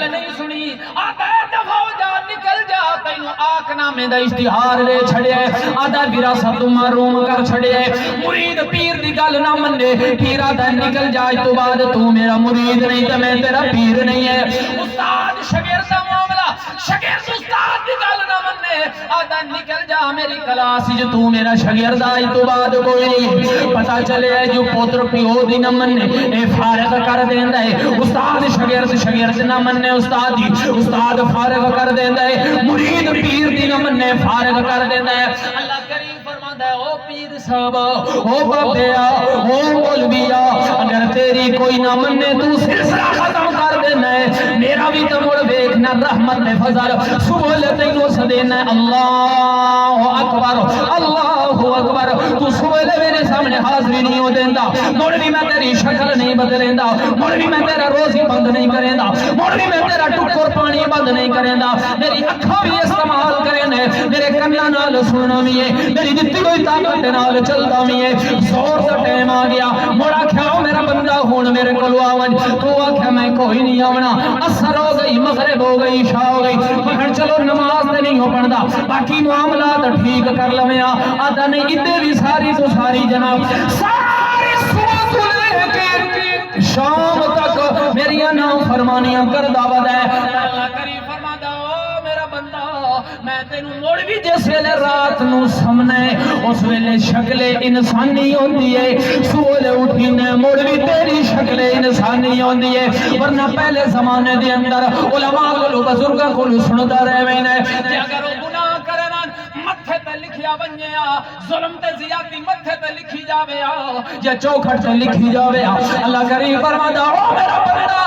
گل نہیں سنی آدھا دفعہ ہو جا نکل جا تینو آک نامے دا اشتہار لے چھڑے آدھا وراثت محروم کر چھڑے مرید پیر دی گل نہ منے پیر آدھا نکل جائے تو بعد تو میرا مرید نہیں تو میں تیرا پیر نہیں ہے استاد شاگرد دا معاملہ شاگرد استاد دی گل نہ منے آدھا نکل جا میری کلاس جو تو میرا شاگرد آئی تو بعد کوئی نہیں پتا چلے جو پوتر پیو دی نہ منے اے فارغ کر دیندا ہے استاد شاگرد نہ منے استاد فارغ کر دیندا ہے مرید پیر دی نہ منے فارغ کر دیندا ہے اللہ کریم فرماندا ہے او پیر صاحب او بابیا او مولویا اگر تیری کوئی نہ منے تو سلسلہ ختم کر دینا ہے میرا بھی تو مڑ دیکھنا رحمت فضل سبحان تینو سدینا ہے اللہ اکبر تو سبحان میرے سامنے حاضری نہیں ہو دیندا مڑ بھی میں تیری شکل نہیں بدلیندا مڑ بھی میں تیرا روزی بند نہیں کریندا مڑ بھی میں تیرا ٹکر پانی بند نہیں کریندا میری اکھاں بھی استعمال کرینے میرے کناں نال سننا بھی ہے میری دتی ہوئی طاقت نال چلدا بھی ہے زور دا ٹائم آ گیا مڑا کھاؤ میرا بندہ ہون میرے کول آون تو آکھیا میں کوئی نہیں آونا اثر ہو گئی مغرب ہو گئی عشاء ہو گئی پھر چلو نماز تے نہیں ہو پڑھدا باقی معاملات ٹھیک کر لویاں آدھا نہیں ادے بھی ساری تو ساری جناب ساری صبح تو لے کے شام تک میری نام فرمانیاں کردا ودا ہے اللہ کریم فرمادا او میرا بندہ میں تینوں مڑ بھی جس ویلے رات نو سمنے اس ویلے شکل انسانی ہوندی ہے سوہلے اٹھی نے مڑ بھی تیری شکل انسانی ہوندی ہے ورنہ پہلے زمانے دے اندر علماء کو بزرگاں کو سندا رہے نے کہ اگر وہ گناہ کرنا متھے تے لکھیا ونجیا ظلم تے زیادتی متھے تے لکھی جاوے یا چوکھٹ تے لکھی جاوے اللہ کریم فرماتا او میرا بندہ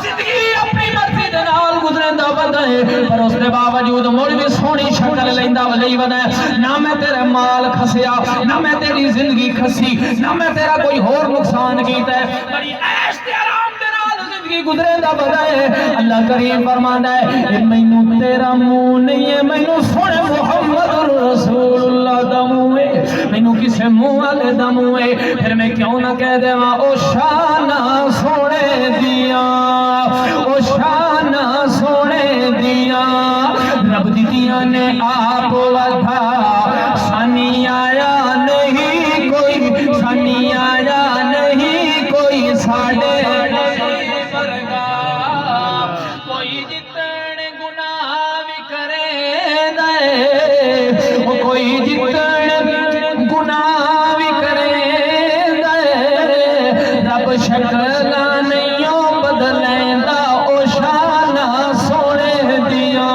زندگی اپنی مرضی دے نال گزریندا بندہ ہے پر اس دے باوجود مڑ بھی سونی شکل لیندا ولی ودا نہ میں تیرے مال کھسیا نہ میں تیری زندگی کھسی نہ میں تیرا کوئی اور نقصان کیتا ہے بڑی عیش تے آرام دے نال زندگی گزریندا بندہ ہے اللہ کریم فرماندا ہے مینوں تیرا منہ نہیں ہے مینوں سونے محمد رسول اللہ دا منہ ہے مینوں کسے منہ والے دا منہ ہے پھر میں کیوں نہ کہہ دیواں او شان سونے دیاں او شان سونے دیاں رب دیاں نے آپ ودا سانی آیا نہیں کوئی سانی آیا نہیں کوئی ساڑے ورگا کوئی جتن گناہ بھی کرے دے کوئی جتن گناہ بھی کرے دے رب شکلہ نہیں بدلیندا او شان سونے دیاں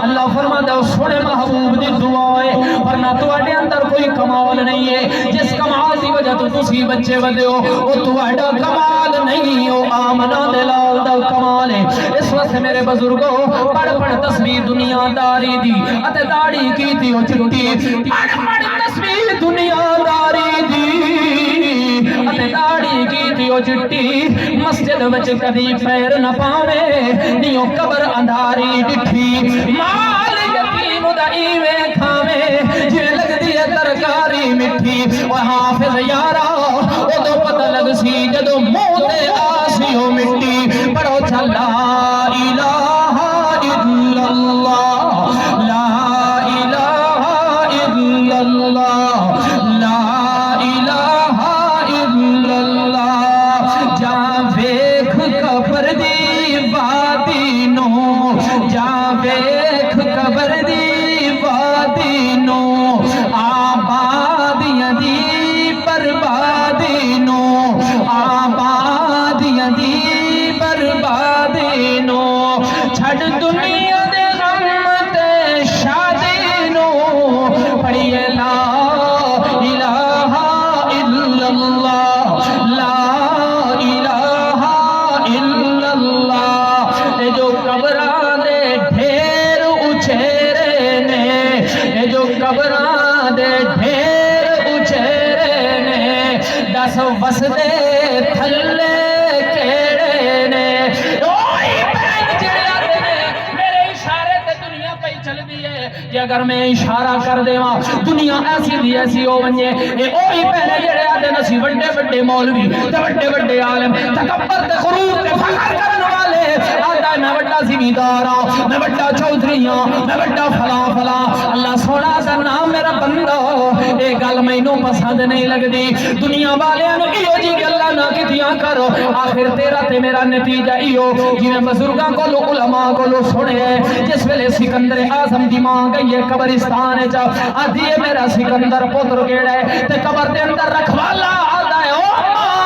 اللہ فرماتا سونے محبوب دی دعا ہے ورنہ تواڈے اندر کوئی کمال نہیں ہے جس کمال دی وجہ تو تسی بچے ودے ہو او تواڈا کمال نہیں او آمنہ دے لال دا کمال ہے اس وقت میرے بزرگوں پڑھ پڑھ تسبیح دنیا داری دی اتے داڑھی کیتی ہو چٹی پڑھ پڑھ تسبیح دنیا داری دی اتے داڑھی کیتی ہو چٹی مسجد وچ کدی پیر نہ پاوے نیو قبر اندھاری ڈٹھی مال یتیم دا ایویں کھاوے جے لگدی ہے ترکاری مٹھی او حافظ یارا او تو پتہ لگ سی جدو منہ تے آسی ہو مٹی پڑھو چا لا الہ الا اللہ لا الہ الا اللہ لا الہ الا اللہ جاں ویکھ قبر دی وادی نو جاں ویکھ قبر دی وادی نو آبادیاں دی بربادی نو آبادیاں دی بربادی نو چھڑ دنیا دے غم تے شادی نو پڑھیے لا الہ الا اللہ لا الہ الا اللہ اے جو قبراں دے ڈھیر اچھیرے نے اے جو قبراں دے ڈھیر اچھیرے نے دس وسدے تھلے کیڑے نے اوئی بین جڑے آتے نے میرے اشارے تے دنیا پہ چل دی ہے کہ اگر میں اشارہ کر دیواں دنیا ایسی دی ایسی ہو ونجے اے اوئی بین جڑے آتے نسی وڈے وڈے مولوی تے وڈے وڈے عالم تکبر تے غرور تے فخر کرن والے آتا میں وڈا زمیندار ہاں، میں بڑا چودھری ہاں، میں بڑا فلاں فلاں۔ اللہ سونا دا نام میرا بندہ اے گل مینوں پسند نہیں لگدی، دنیا والیاں نوں ایو جی گلاں نہ کیتیاں کرو، آخر تیرا تے میرا نتیجہ ایو جویں بزرگاں کولوں علماء کولوں سنے جس ویلے سکندر اعظم دی ماں گئی ہے قبرستان وچ، آدھی ہے میرا سکندر پتر کیڑا ہے تے قبر دے اندر رکھوالا آندا ہے او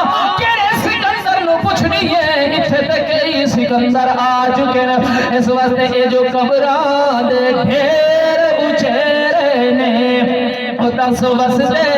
ماں کیڑے سکندر نو پوچھنی ہے، ایتھے تے کئی سکندر آ چکے نے، اس واسطے اے جو قبراں دے ڈھیر اچھے نے او دس وسدے